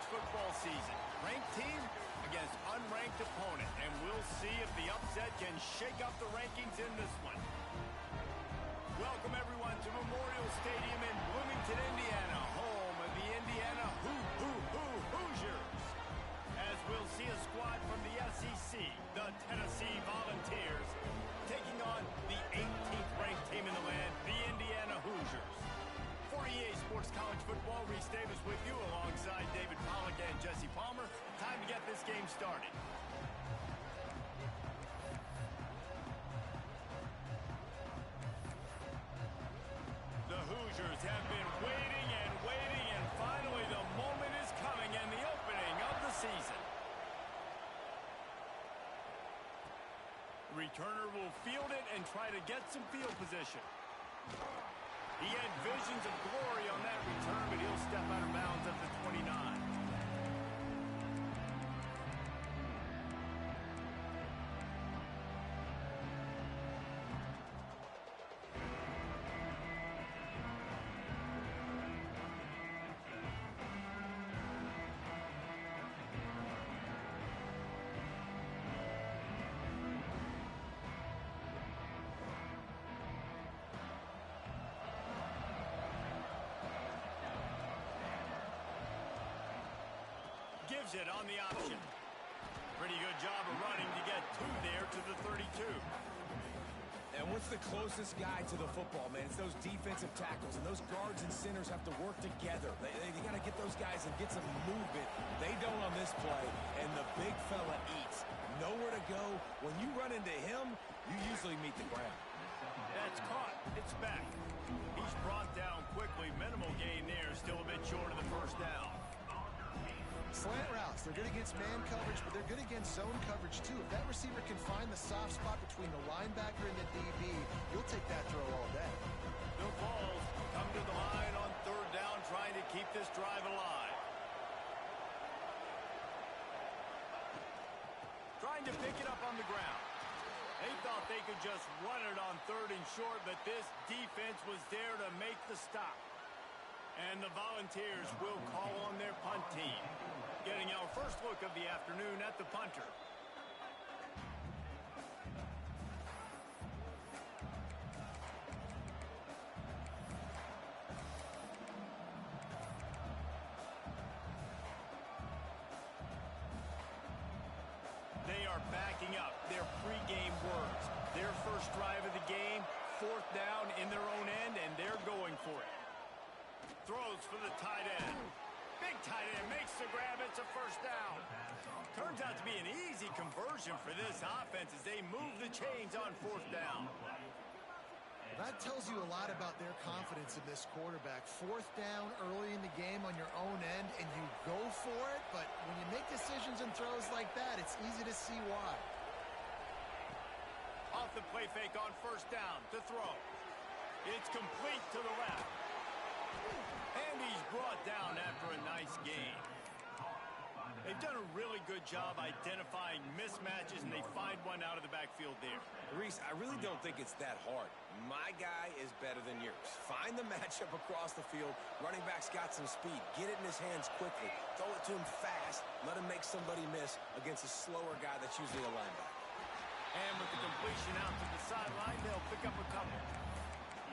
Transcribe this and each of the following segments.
football season. Ranked team against unranked opponent, and we'll see if the upset can shake up the rankings in this one. Welcome, everyone, to Memorial Stadium in Bloomington, Indiana, home of the Indiana Hoosiers. As we'll see a squad from the SEC, the Tennessee Volunteers, taking on the 18th ranked team in the land, the Indiana Hoosiers. For EA Sports College Football, Reese Davis with you alongside David Pollack and Jesse Palmer. Time to get this game started. The Hoosiers have been waiting and waiting, and finally the moment is coming and the opening of the season. The returner will field it and try to get some field position. He had visions of glory on that return, but he'll step out of bounds at the 29. Gives it on the option. Pretty good job of running to get two there to the 32. And what's the closest guy to the football, man? It's those defensive tackles, and those guards and centers have to work together. They got to get those guys and get some movement. They don't on this play, and the big fella eats. Nowhere to go. When you run into him, you usually meet the ground. That's caught. It's back. He's brought down quickly. Minimal gain there. Still a bit short of the first down. Slant routes, they're good against man coverage, but they're good against zone coverage too. If that receiver can find the soft spot between the linebacker and the DB, you'll take that throw all day. The Vols come to the line on third down, trying to keep this drive alive. Trying to pick it up on the ground. They thought they could just run it on third and short, but this defense was there to make the stop. And the Volunteers will call on their punt team. Getting our first look of the afternoon at the punter. They are backing up their pregame words. Their first drive of the game, fourth down in their own end, and they're going for it. Throws for the tight end. Big tight end makes the grab. It's a first down. Turns out to be an easy conversion for this offense as they move the chains on fourth down. That tells you a lot about their confidence in this quarterback. Fourth down early in the game on your own end, and you go for it, but when you make decisions and throws like that, it's easy to see why. Off the play fake on first down to throw. It's complete to the left. And he's brought down after a nice gain. They've done a really good job identifying mismatches, and they find one out of the backfield there. Reese, I really don't think it's that hard. My guy is better than yours. Find the matchup across the field. Running back's got some speed. Get it in his hands quickly. Throw it to him fast. Let him make somebody miss against a slower guy that's usually a linebacker. And with the completion out to the sideline, they'll pick up a couple.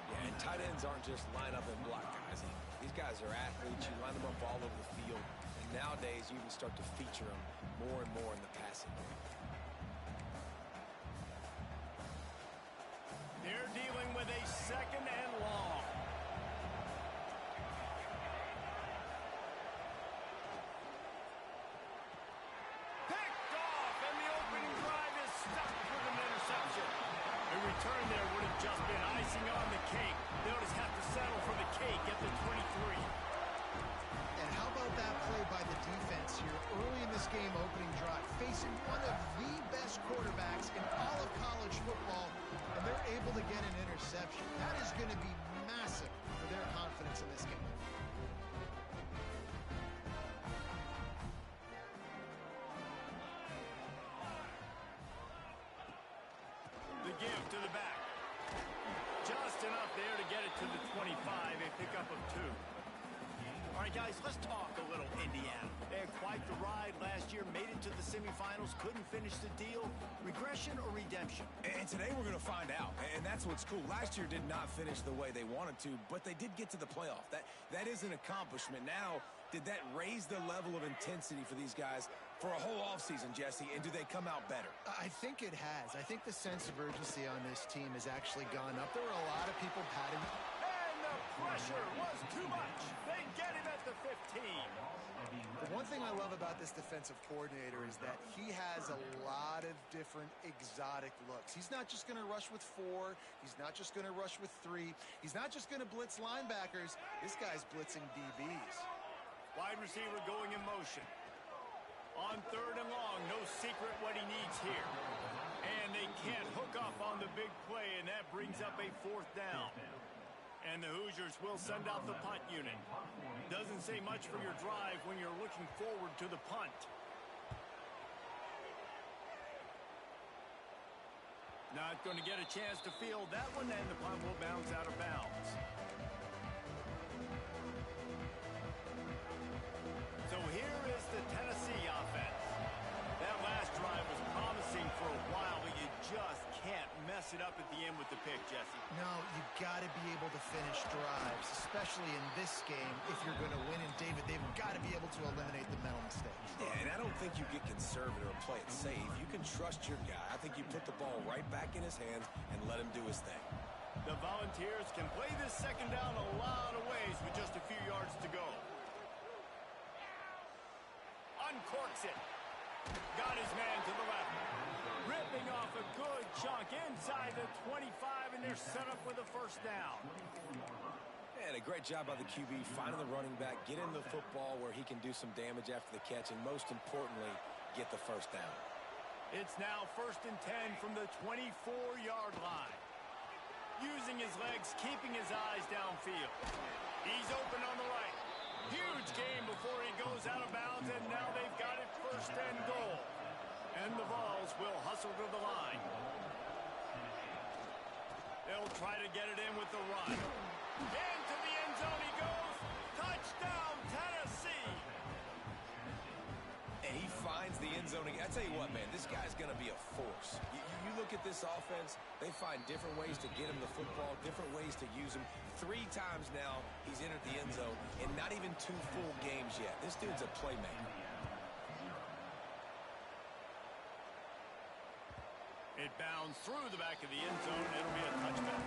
Yeah, and tight ends aren't just line up and block guys. These guys are athletes. You line them up all over the field. And nowadays, you can start to feature them more and more in the passing game. They're dealing with a second and long. Picked off, and the opening drive is stopped with an interception. A return there would have just been icing on the cake. They'll just have to settle for the cake at the 23. And how about that play by the defense here early in this game opening drive, facing one of the best quarterbacks in all of college football, and they're able to get an interception. That is going to be massive for their confidence in this game. The give to the back. Just enough there to get it to the 25, a pickup of 2. All right, guys, let's talk a little Indiana. They had quite the ride last year, made it to the semifinals, couldn't finish the deal. Regression or redemption? And today we're going to find out, and that's what's cool. Last year did not finish the way they wanted to, but they did get to the playoff. That is an accomplishment. Now, did that raise the level of intensity for these guys for a whole offseason, Jesse, and do they come out better? I think it has. I think the sense of urgency on this team has actually gone up. There were a lot of people patting. And the pressure was too much. They get him at the 15. The one thing I love about this defensive coordinator is that he has a lot of different exotic looks. He's not just going to rush with 4. He's not just going to rush with 3. He's not just going to blitz linebackers. This guy's blitzing DBs. Wide receiver going in motion. On 3rd and long, no secret what he needs here. And they can't hook up on the big play, and that brings up a 4th down. And the Hoosiers will send out the punt unit. Doesn't say much for your drive when you're looking forward to the punt. Not going to get a chance to field that one, and the punt will bounce out of bounds. So here is the Tennessee offense. That last drive was promising for a while, but you just can't mess it up at the end with the pick, Jesse. No, you got to be able to finish drives, especially in this game if you're going to win. And David, they've got to be able to eliminate the mental mistakes. Yeah, and I don't think you get conservative or play it safe. You can trust your guy. I think you put the ball right back in his hands and let him do his thing. The Volunteers can play this 2nd down a lot of ways with just a few yards to go. Uncorks it. Got his man to the left. Ripping off a good chunk inside the 25, and they're set up with a 1st down. And a great job by the QB finding the running back, getting the football where he can do some damage after the catch, and most importantly, get the 1st down. It's now 1st and 10 from the 24-yard line. Using his legs, keeping his eyes downfield. He's open on the right. Huge game before he goes out of bounds, and now they've got it 1st and goal. And the Vols will hustle to the line. They'll try to get it in with the run. Into the end zone he goes. Touchdown, Tennessee. And he finds the end zone. I tell you what, man, this guy's going to be a force. You look at this offense, they find different ways to get him the football, different ways to use him. 3 times now he's entered the end zone, and not even 2 full games yet. This dude's a playmaker. It bounds through the back of the end zone. It'll be a touchback.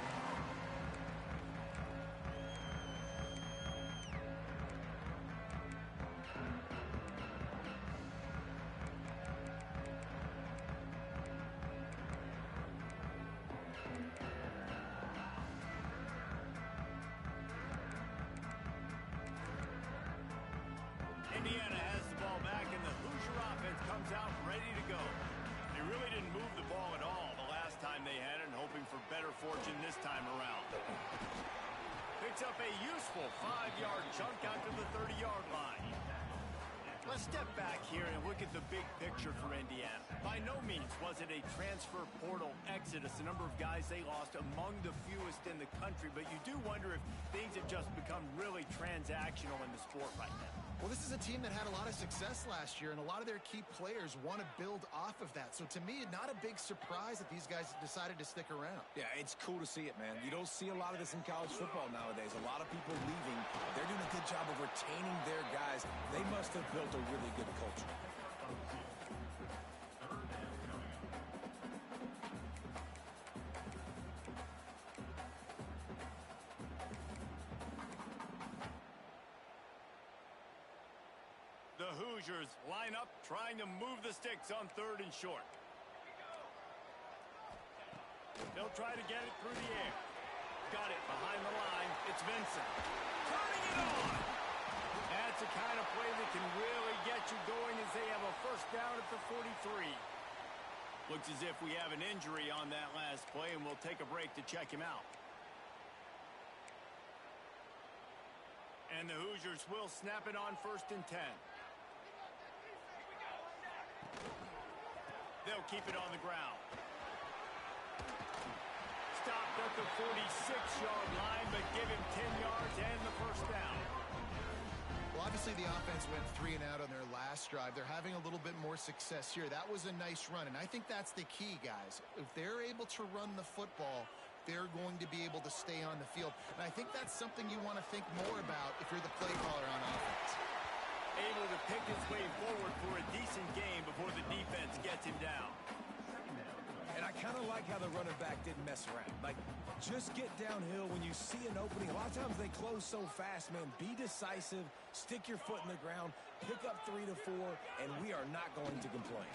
Indiana has the ball back, and the Hoosier offense comes out ready to go. They really didn't move the ball at all the last time they had it, and hoping for better fortune this time around. Picks up a useful 5-yard chunk out to the 30-yard line. Let's step back here and look at the big picture for Indiana. By no means was it a transfer portal exodus, the number of guys they lost among the fewest in the country, but you do wonder if things have just become really transactional in the sport right now. Well, this is a team that had a lot of success last year, and a lot of their key players want to build off of that. So to me, not a big surprise that these guys decided to stick around. Yeah, it's cool to see it, man. You don't see a lot of this in college football nowadays. A lot of people leaving. They're doing a good job of retaining their guys. They must have built a really good culture. The Hoosiers line up, trying to move the sticks on 3rd and short. They'll try to get it through the air. Got it behind the line. It's Vincent. Turning it on. That's the kind of play that can really get you going as they have a 1st down at the 43. Looks as if we have an injury on that last play, and we'll take a break to check him out. And the Hoosiers will snap it on 1st and 10. They'll keep it on the ground. Stopped at the 46-yard line, but give him 10 yards and the 1st down. Well, I Obviously, the offense went 3 and out on their last drive. They're having a little bit more success here. That was a nice run, and I think that's the key, guys. If they're able to run the football, they're going to be able to stay on the field. And I think that's something you want to think more about if you're the play caller on offense. Able to pick his way forward for a decent game before the defense gets him down. And I kind of like how the running back didn't mess around. Like, just get downhill when you see an opening. A lot of times they close so fast, man. Be decisive, stick your foot in the ground, pick up 3 to 4, and we are not going to complain.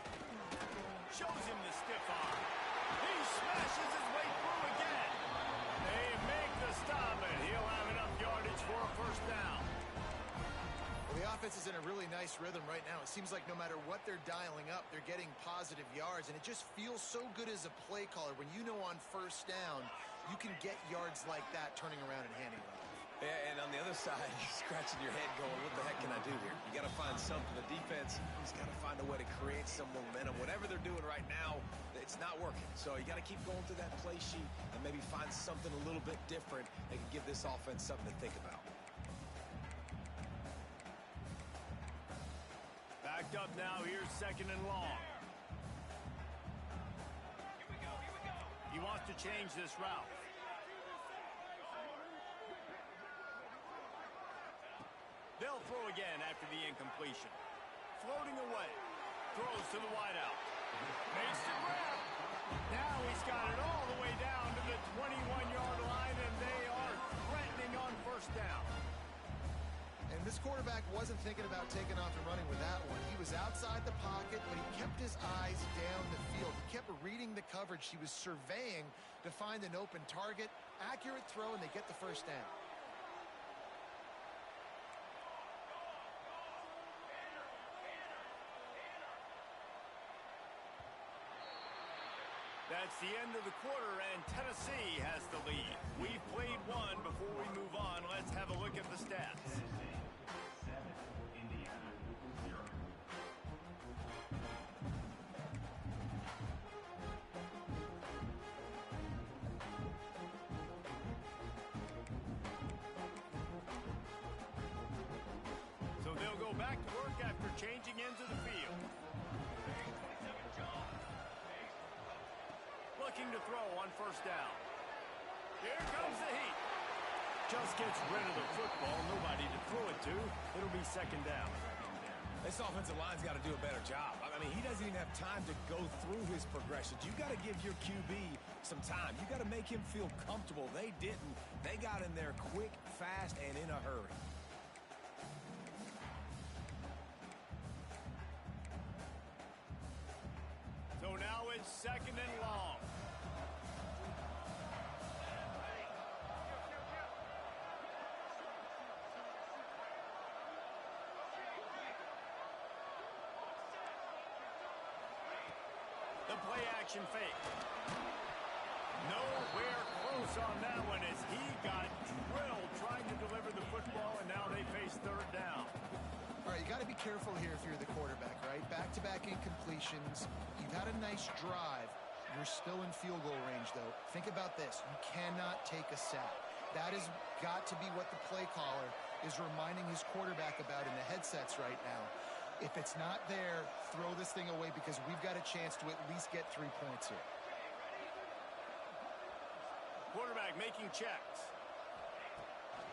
Shows him the stiff arm. He smashes his way through again. They make the stop, and he'll have enough yardage for a first down. Well, the offense is in a really nice rhythm right now. It seems like no matter what they're dialing up, they're getting positive yards, and it just feels so good as a play caller when you know on first down you can get yards like that turning around and handing it off. Yeah, and on the other side, you're scratching your head going, what the heck can I do here? You got to find something. The defense has got to find a way to create some momentum. Whatever they're doing right now, it's not working. So you got to keep going through that play sheet and maybe find something a little bit different that can give this offense something to think about. Backed up now, here's 2nd and long. He wants to change this route. They'll throw again after the incompletion. Floating away. Throws to the wideout. Makes the grab. Now he's got it all the way down to the 21-yard line, and they are threatening on first down. And this quarterback wasn't thinking about taking off and running with that one. He was outside the pocket, but he kept his eyes down the field. He kept reading the coverage. He was surveying to find an open target. Accurate throw, and they get the first down. That's the end of the quarter, and Tennessee has the lead. We've played one. Before we move on, let's have a look at the stats. So they'll go back to work after changing into the field. Looking to throw on first down. Here comes the heat. Just gets rid of the football. Nobody to throw it to. It'll be 2nd down. This offensive line's got to do a better job. I mean, he doesn't even have time to go through his progressions. You got to give your QB some time. You got to make him feel comfortable. They didn't. They got in there quick, fast, and in a hurry. So now it's 2nd and long. The play action fake. Nowhere close on that one as he got drilled trying to deliver the football, and now they face 3rd down. All right, you got to be careful here if you're the quarterback, right? Back-to-back incompletions. You've had a nice drive. You're still in field goal range, though. Think about this. You cannot take a sack. That has got to be what the play caller is reminding his quarterback about in the headsets right now. If it's not there, throw this thing away because we've got a chance to at least get 3 points here. Quarterback making checks.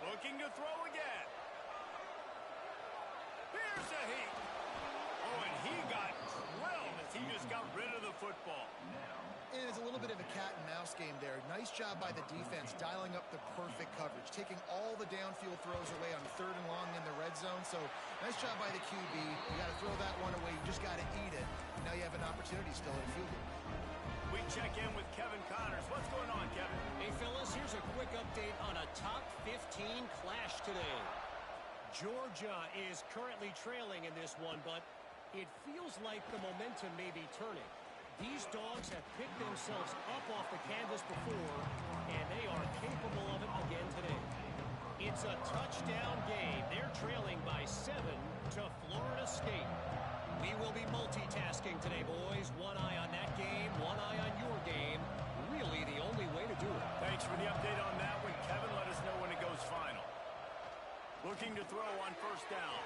Looking to throw again. Here's a heat. Oh, and he got drilled as he just got rid of the football. And it's a little bit of a cat and mouse game there. Nice job by the defense dialing up the perfect coverage, taking all the downfield throws away on 3rd and long in the red zone. So nice job by the QB. You got to throw that one away. You just got to eat it. Now you have an opportunity still at field goal. We check in with Kevin Connors. What's going on, Kevin? Hey, fellas, here's a quick update on a top 15 clash today. Georgia is currently trailing in this one, but it feels like the momentum may be turning. These dogs have picked themselves up off the canvas before, and they are capable of it again today. It's a touchdown game. They're trailing by 7 to Florida State. We will be multitasking today, boys. One eye on that game, one eye on your game. Really the only way to do it. Thanks for the update on that one, Kevin. Let us know when it goes final. Looking to throw on first down.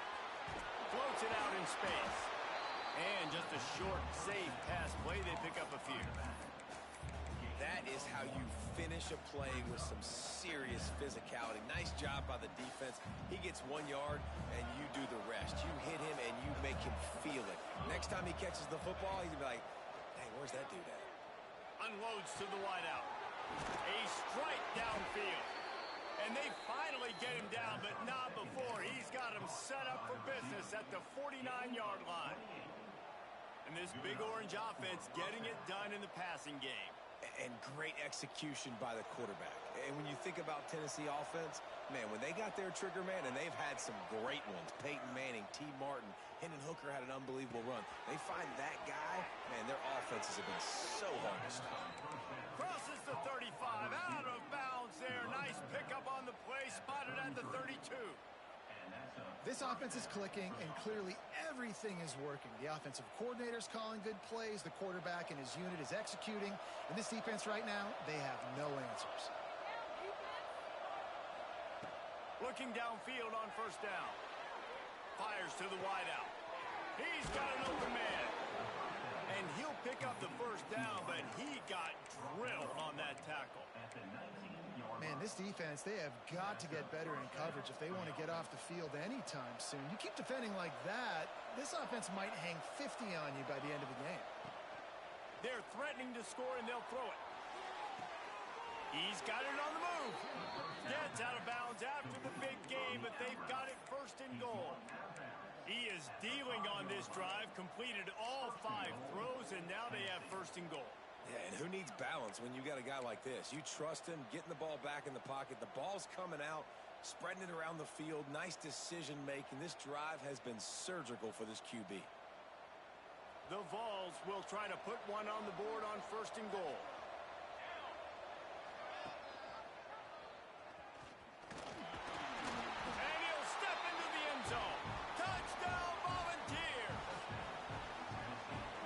Floats it out in space. And just a short, safe pass play. They pick up a few. That is how you finish a play with some serious physicality. Nice job by the defense. He gets 1 yard, and you do the rest. You hit him, and you make him feel it. Next time he catches the football, he's going to be like, dang, where's that dude at? Unloads to the wideout. A strike downfield. And they finally get him down, but not before. He's got him set up for business at the 49-yard line. And this big orange offense getting it done in the passing game. And great execution by the quarterback. And when you think about Tennessee offense, man, when they got their trigger man, and they've had some great ones, Peyton Manning, T. Martin, Hendon Hooker had an unbelievable run. They find that guy, man, their offenses have been so hard to stop. Crosses the 35, out of bounds there. Nice pickup on the play, spotted at the 32. This offense is clicking, and clearly everything is working. The offensive coordinator's calling good plays. The quarterback and his unit is executing. And this defense right now, they have no answers. Looking downfield on first down. Fires to the wideout. He's got an open man. And he'll pick up the first down, but he got drilled on that tackle. Man, this defense, they have got to get better in coverage if they want to get off the field anytime soon. You keep defending like that, this offense might hang 50 on you by the end of the game. They're threatening to score, and they'll throw it. He's got it on the move. Gets out of bounds after the big game, but they've got it first and goal. He is dealing on this drive, completed all 5 throws, and now they have first and goal. Yeah, and who needs balance when you got a guy like this? You trust him, getting the ball back in the pocket. The ball's coming out, spreading it around the field. Nice decision-making. This drive has been surgical for this QB. The Vols will try to put one on the board on first and goal. And he'll step into the end zone. Touchdown, Volunteer!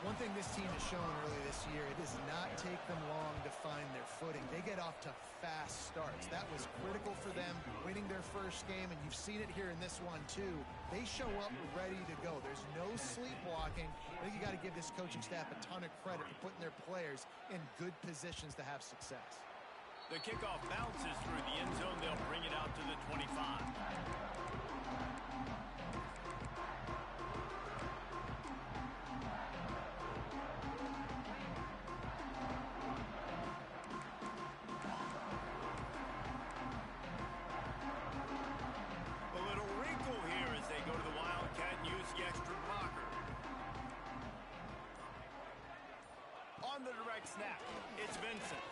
One thing this team has shown early this year, it does not take them long to find their footing. They get off to fast starts. That was critical for them winning their first game, and you've seen it here in this one too. They show up ready to go. There's no sleepwalking. I think you got to give this coaching staff a ton of credit for putting their players in good positions to have success. The kickoff bounces through the end zone. They'll bring it out to the 25. On the direct snap, it's Vincent.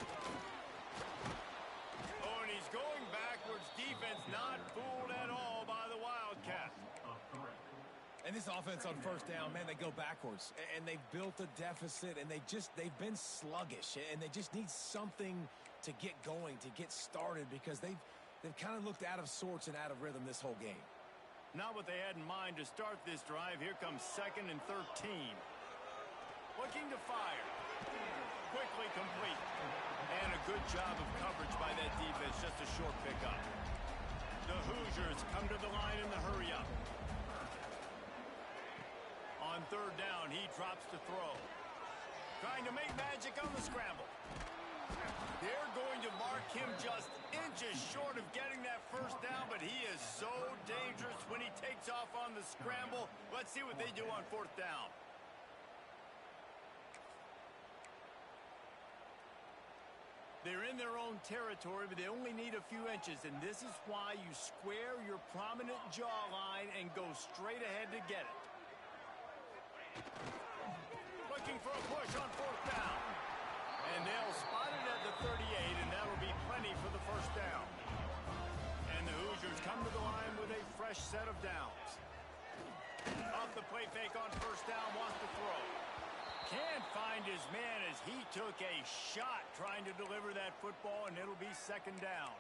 Oh, and he's going backwards. Defense not fooled at all by the Wildcat. And this offense on first down, man, they go backwards. And they've built a deficit, and they've been sluggish. And they just need something to get going, to get started, because they've kind of looked out of sorts and out of rhythm this whole game. Not what they had in mind to start this drive. Here comes 2nd and 13. Looking to fire. Quickly complete. And a good job of coverage by that defense. Just a short pickup. The Hoosiers come to the line in the hurry-up. On 3rd down, he drops to throw. Trying to make magic on the scramble. They're going to mark him just inches short of getting that first down, but he is so dangerous when he takes off on the scramble. Let's see what they do on 4th down. They're in their own territory, but they only need a few inches, and this is why you square your prominent jawline and go straight ahead to get it. Looking for a push on 4th down. And they'll spot it at the 38, and that'll be plenty for the first down. And the Hoosiers come to the line with a fresh set of downs. Off the play fake on 1st down, wants to throw. Can't find his man as he took a shot trying to deliver that football, and it'll be 2nd down.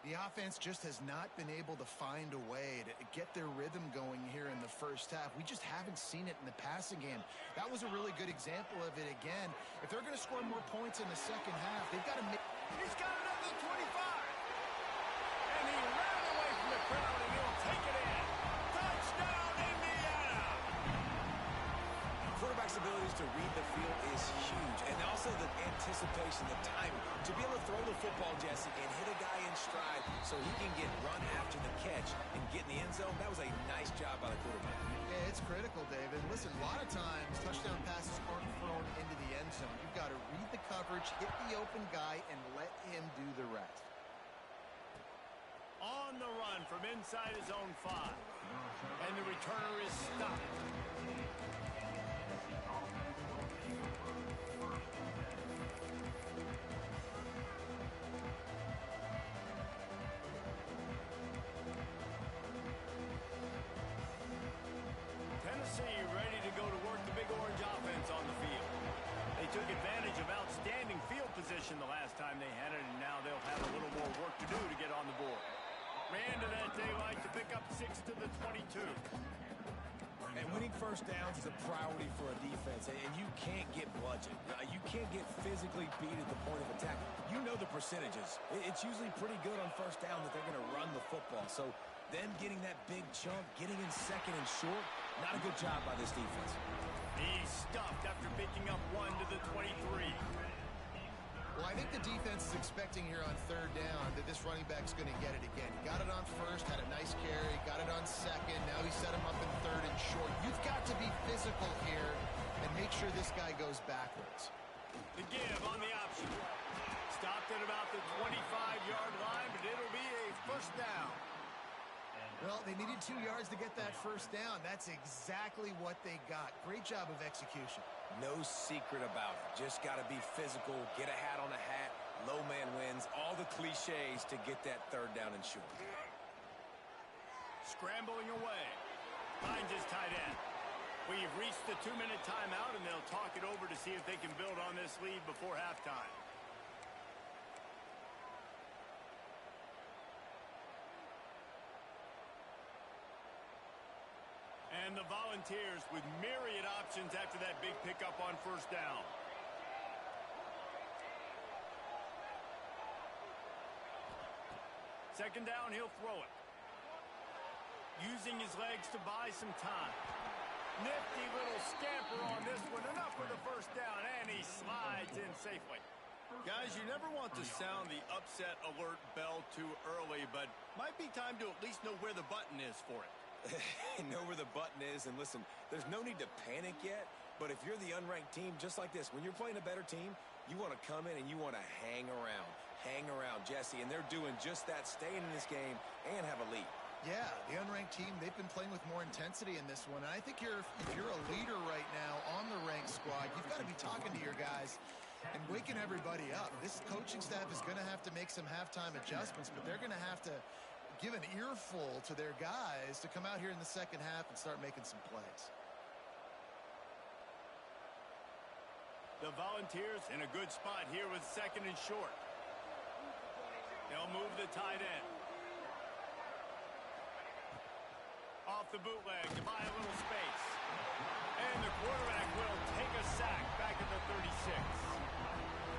The offense just has not been able to find a way to get their rhythm going here in the first half. We just haven't seen it in the passing game. That was a really good example of it again. If they're going to score more points in the second half, they've got to make... He's got it up to the 25. And he ran away from the crowd, and he'll take it in. Touchdown, abilities to read the field is huge. And also the anticipation, the timing. To be able to throw the football, Jesse, and hit a guy in stride so he can get run after the catch and get in the end zone, that was a nice job by the quarterback. Yeah, it's critical, David. Listen, a lot of times touchdown passes aren't thrown into the end zone. You've got to read the coverage, hit the open guy, and let him do the rest. On the run from inside his own 5. And the returner is stopped. Tennessee ready to go to work the Big Orange offense on the field. They took advantage of outstanding field position the last time they had it, and now they'll have a little more work to do to get on the board. Ran to that daylight to pick up 6 to the 22. And winning first downs is a priority for a defense, and you can't get bludgeoned. You can't get physically beat at the point of attack. You know the percentages. It's usually pretty good on first down that they're going to run the football. So then getting that big chunk, getting in second and short, not a good job by this defense. He's stuffed after picking up 1 to the 23. Well, I think the defense is expecting here on third down that this running back's going to get it again. Got it on first, had a nice carry, got it on second. Now he set him up in third and short. You've got to be physical here and make sure this guy goes backwards. The give on the option. Stopped at about the 25-yard line, but it'll be a first down. Well, they needed 2 yards to get that first down. That's exactly what they got. Great job of execution. No secret about it. Just got to be physical, get a hat on a hat, low man wins, all the cliches to get that third down and short. Scrambling away. Finds his tight end. We've reached the 2-minute timeout, and they'll talk it over to see if they can build on this lead before halftime. And the Volunteers with myriad options after that big pickup on first down. Second down, he'll throw it. Using his legs to buy some time. Nifty little scamper on this one. Enough for the first down, and he slides in safely. Guys, you never want to sound the upset alert bell too early, but might be time to at least know where the button is for it. Know where the button is, and listen, there's no need to panic yet, but if you're the unranked team, just like this, when you're playing a better team, you want to come in and you want to hang around, Jesse, and they're doing just that, staying in this game and have a lead. Yeah, the unranked team, they've been playing with more intensity in this one, and I think if you're a leader right now on the ranked squad, you've got to be talking to your guys and waking everybody up. This coaching staff is going to have to make some halftime adjustments, but they're going to have to give an earful to their guys to come out here in the second half and start making some plays. The Volunteers in a good spot here with second and short. They'll move the tight end. Off the bootleg to buy a little space. And the quarterback will take a sack back at the 36.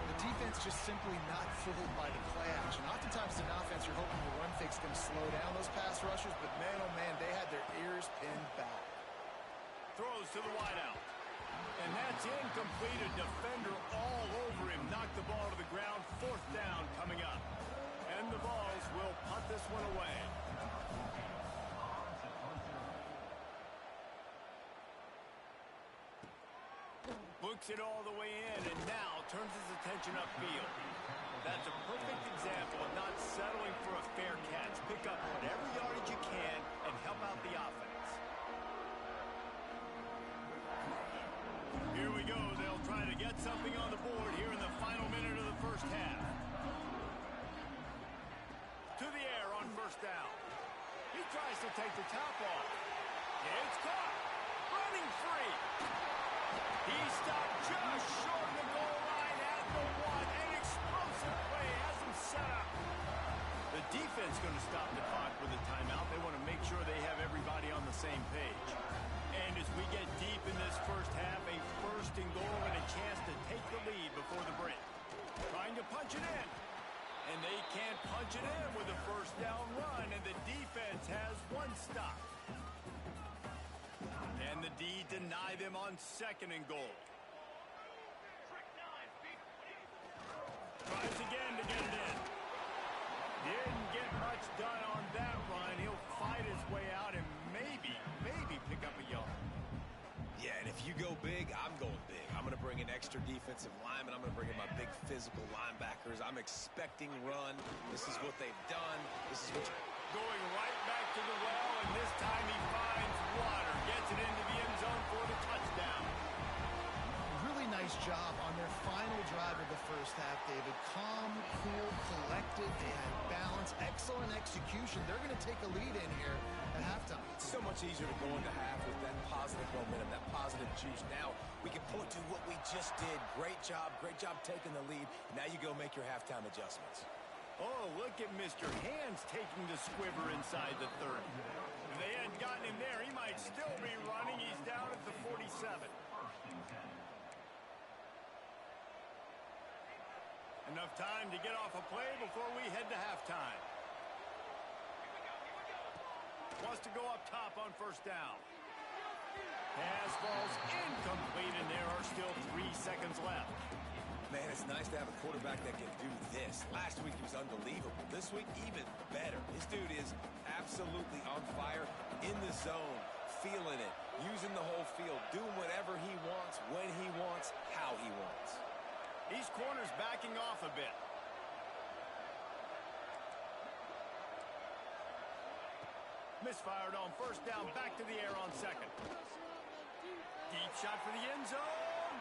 The defense just simply not fooled by the play action. Oftentimes in offense, you're hoping the run fake's going to slow down those pass rushers, but man, oh man, they had their ears pinned back. Throws to the wideout. And that's incomplete. A defender all over him. Knocked the ball to the ground. Fourth down coming up. And the Vols will punt this one away. Looks it all the way in, and now turns his attention upfield. That's a perfect example of not settling for a fair catch. Pick up whatever yardage you can and help out the offense. Here we go. They'll try to get something on the board here in the final minute of the first half. To the air on first down. He tries to take the top off. It's caught. Running free. He stopped just short of the goal line at the 1. An explosive play has him set up. The defense going to stop the clock with a timeout. They want to make sure they have everybody on the same page. And as we get deep in this first half, a first and goal and a chance to take the lead before the break. Trying to punch it in. And they can't punch it in with a first down run, and the defense has one stop. And the D deny them on 2nd and goal. Tries again to get it in. Didn't get much done on that run. He'll fight his way out and maybe pick up a yard. Yeah, and if you go big, I'm going big. I'm going to bring in extra defensive linemen. I'm going to bring in my big physical linebackers. I'm expecting run. This is what they've done. This is what going right back to the well, and this time he finds water. Gets it into the end zone for the touchdown. Really nice job on their final drive of the first half, David. Calm, cool, collected. They had balance, excellent execution. They're going to take a lead in here at halftime. It's so much easier to go into half with that positive momentum, that positive juice. Now we can point to what we just did. Great job taking the lead. Now you go make your halftime adjustments. Oh, look at Mr. Hands taking the squiver inside the 30. If they hadn't gotten him there, he might still be running. He's down at the 47. Enough time to get off a play before we head to halftime. Wants to go up top on 1st down. Pass falls incomplete, and there are still 3 seconds left. Man, it's nice to have a quarterback that can do this. Last week he was unbelievable. This week, even better. This dude is absolutely on fire, in the zone, feeling it, using the whole field, doing whatever he wants, when he wants, how he wants. These corners backing off a bit. Misfired on 1st down, back to the air on 2nd. Deep shot for the end zone.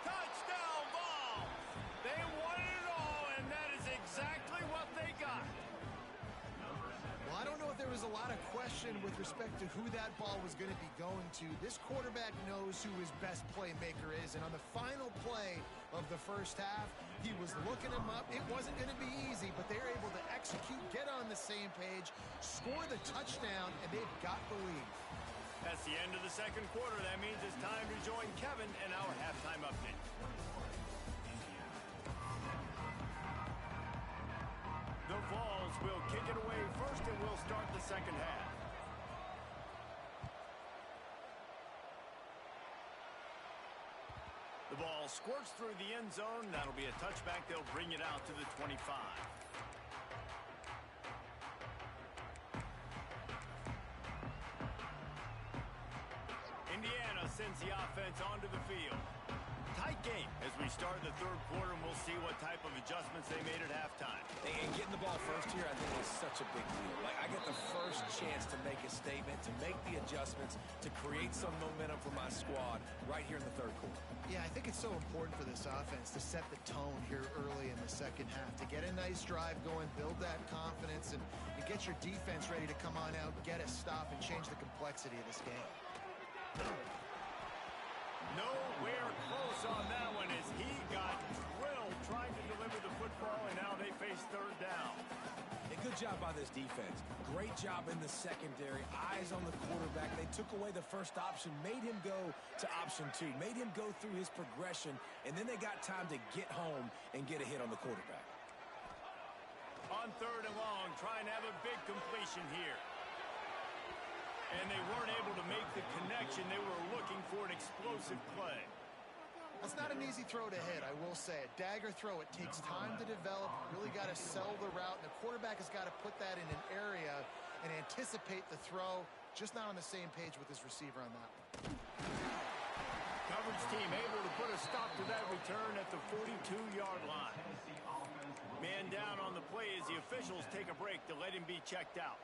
Touchdown ball. They wanted it all, and that is exactly what they got. Well, I don't know if there was a lot of question with respect to who that ball was going to be going to. This quarterback knows who his best playmaker is, and on the final play of the first half, he was looking him up. It wasn't going to be easy, but they were able to execute, get on the same page, score the touchdown, and they've got the lead. That's the end of the 2nd quarter. That means it's time to join Kevin and our halftime update. The Vols will kick it away first, and we'll start the 2nd half. The ball squirts through the end zone. That'll be a touchback. They'll bring it out to the 25. Indiana sends the offense onto the field. Tight game as we start the 3rd quarter, and we'll see what type of adjustments they made at halftime. And getting the ball first here, I think, is such a big deal. Like, I get the first chance to make a statement, to make the adjustments, to create some momentum for my squad right here in the 3rd quarter. Yeah, I think it's so important for this offense to set the tone here early in the 2nd half, to get a nice drive going, build that confidence, and get your defense ready to come on out, get a stop, and change the complexity of this game. Nowhere close on that one as he got drilled trying to deliver the football, and now they face 3rd down. A good job by this defense. Great job in the secondary. Eyes on the quarterback. They took away the first option, made him go to option 2, made him go through his progression, and then they got time to get home and get a hit on the quarterback. On 3rd and long, trying to have a big completion here. And they weren't able to make the connection. They were looking for an explosive play. That's not an easy throw to hit, I will say. A dagger throw, it takes time to develop. You really got to sell the route, and the quarterback has got to put that in an area and anticipate the throw. Just not on the same page with his receiver on that one. Coverage team able to put a stop to that return at the 42-yard line. Man down on the play as the officials take a break to let him be checked out.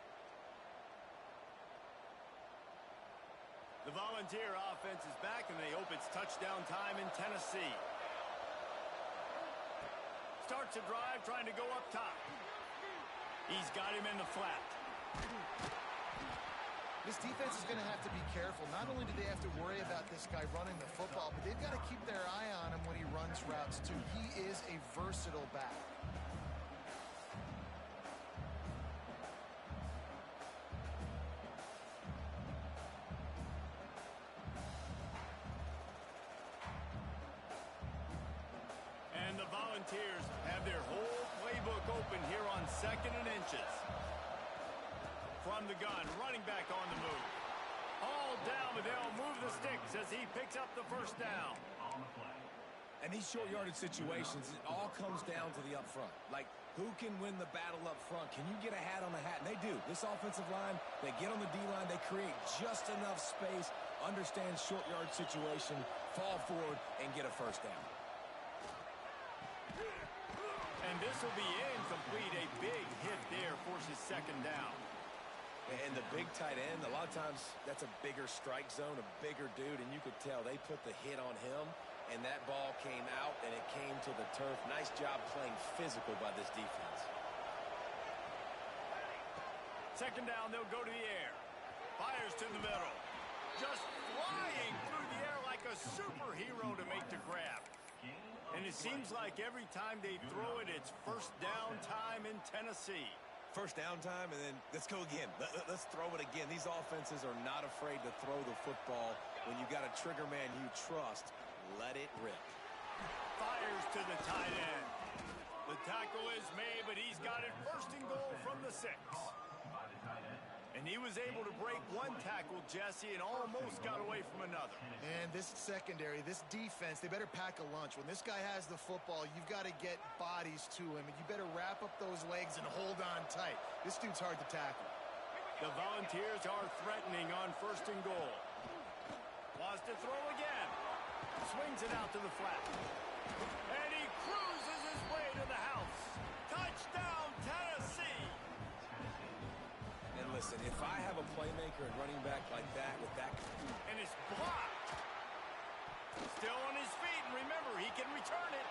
The Volunteer offense is back, and they hope it's touchdown time in Tennessee. Starts a drive, trying to go up top. He's got him in the flat. This defense is going to have to be careful. Not only do they have to worry about this guy running the football, but they've got to keep their eye on him when he runs routes, too. He is a versatile back. Volunteers have their whole playbook open here on 2nd and inches. From the gun, running back on the move. All down, but they'll move the sticks as he picks up the first down. And these short yardage situations, it all comes down to the up front. Like, who can win the battle up front? Can you get a hat on the hat? And they do. This offensive line, they get on the D-line, they create just enough space, understand short yard situation, fall forward, and get a first down. And this will be incomplete. A big hit there forces second down. And the big tight end, a lot of times that's a bigger strike zone, a bigger dude, and you could tell they put the hit on him, and that ball came out, and it came to the turf. Nice job playing physical by this defense. Second down, they'll go to the air. Fires to the middle. Just flying through the air like a superhero to make the grab. And it seems like every time they throw it, it's first down time in Tennessee. First down time, and then let's go again. Let's throw it again. These offenses are not afraid to throw the football. When you got a trigger man you trust, let it rip. Fires to the tight end. The tackle is made, but he's got it first and goal from the 6. And he was able to break one tackle, Jesse, and almost got away from another. And this secondary, this defense, they better pack a lunch. When this guy has the football, you've got to get bodies to him, and you better wrap up those legs and hold on tight. This dude's hard to tackle. The Volunteers are threatening on first and goal. Wants to throw again. Swings it out to the flat. And he cruises his way to the house. Touchdown, Tennessee! And listen, if I have a playmaker and running back like that with that... And it's blocked. Still on his feet, and remember, he can return it.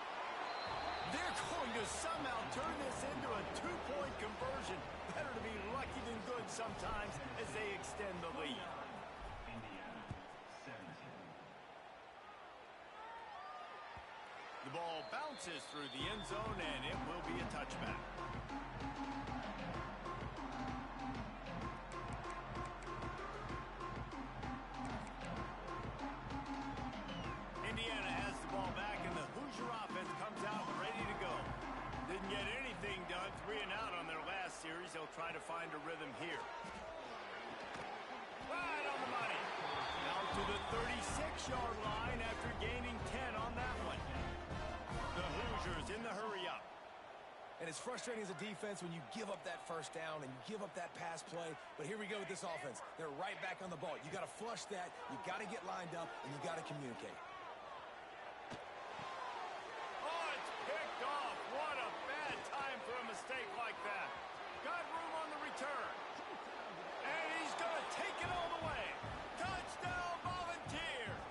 They're going to somehow turn this into a two-point conversion. Better to be lucky than good sometimes as they extend the lead. The ball bounces through the end zone, and it will be a touchback. Indiana has the ball back, and the Hoosier offense comes out ready to go. Didn't get anything done, 3 and out on their last series. They'll try to find a rhythm here. Right on the money. Out to the 36-yard line after gaining 10 on that one. The Hoosiers in the hurry-up. And it's frustrating as a defense when you give up that first down and you give up that pass play. But here we go with this offense. They're right back on the ball. You got to flush that. You got to get lined up, and you got to communicate. Oh, it's picked off. What a bad time for a mistake like that. Got room on the return. And he's going to take it all the way. Touchdown, Volunteers.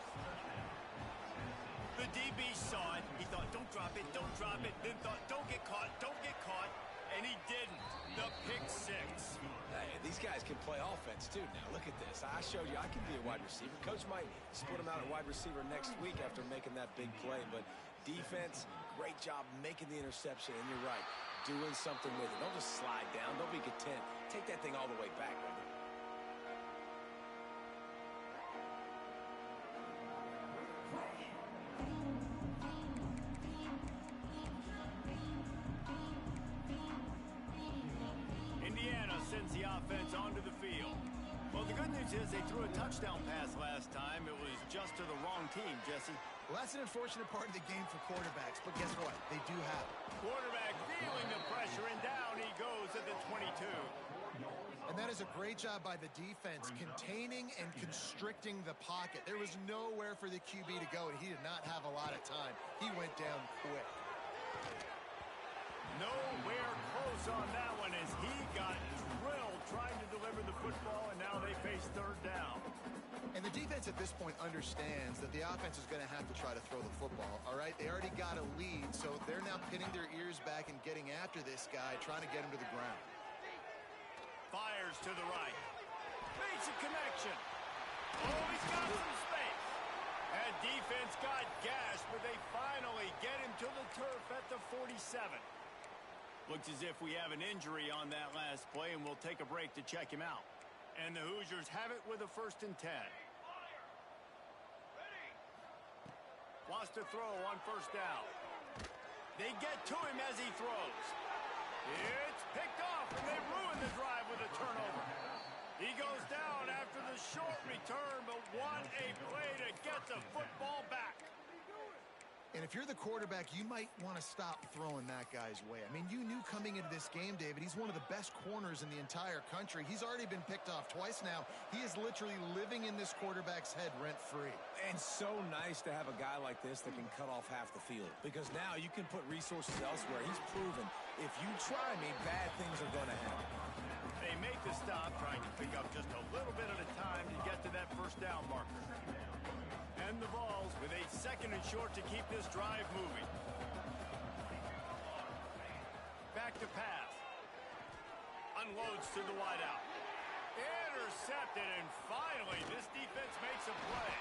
The DB saw it. He thought, don't drop it, don't drop it. Then thought, don't get caught, don't get caught. And he didn't. The pick 6. Hey, these guys can play offense, too. Now, look at this. I showed you I can be a wide receiver. Coach might split him out at wide receiver next week after making that big play. But defense, great job making the interception. And you're right, doing something with it. Don't just slide down. Don't be content. Take that thing all the way back, brother. Sends the offense onto the field. Well, the good news is they threw a touchdown pass last time. It was just to the wrong team, Jesse. Well, that's an unfortunate part of the game for quarterbacks, but guess what? They do have it. Quarterback feeling the pressure, and down he goes at the 22. And that is a great job by the defense, containing and constricting the pocket. There was nowhere for the QB to go, and he did not have a lot of time. He went down quick. Nowhere close on that one as he got drilled trying to deliver the football, and now they face third down. And the defense at this point understands that the offense is going to have to try to throw the football, all right? They already got a lead, so they're now pinning their ears back and getting after this guy, trying to get him to the ground. Fires to the right. Makes a connection. Oh, he's got some space. That defense got gashed, but they finally get him to the turf at the 47. Looks as if we have an injury on that last play, and we'll take a break to check him out. And the Hoosiers have it with a 1st and 10. Wants to throw on first down. They get to him as he throws. It's picked off, and they ruin the drive with a turnover. He goes down after the a short return, but what a play to get the football back. And if you're the quarterback, you might want to stop throwing that guy's way. I mean, you knew coming into this game, David, he's one of the best corners in the entire country. He's already been picked off twice now. He is literally living in this quarterback's head rent-free. And so nice to have a guy like this that can cut off half the field, because now you can put resources elsewhere. He's proven if you try me, bad things are going to happen. They make the stop, trying to pick up just a little bit at a time to get to that first down marker. And the Vols with a 2nd and short to keep this drive moving. Back to pass. Unloads to the wideout. Intercepted, and finally this defense makes a play.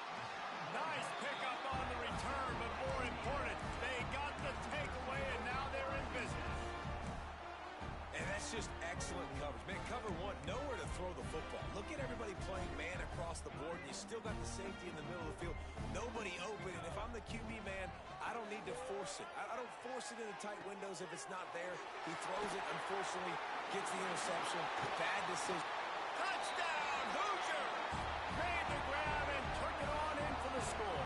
Nice pickup on the return, but more important, they got the takeaway, and now they're in business. And that's just excellent coverage. Man, cover one, nowhere to throw the football. Look at everybody playing man across the board, and you still got the safety in the middle of the field. Nobody open, and if I'm the QB man, I don't need to force it. I don't force it into tight windows if it's not there. He throws it, unfortunately, gets the interception. Bad decision. Touchdown, Hoosiers! Made the grab and took it on in for the score.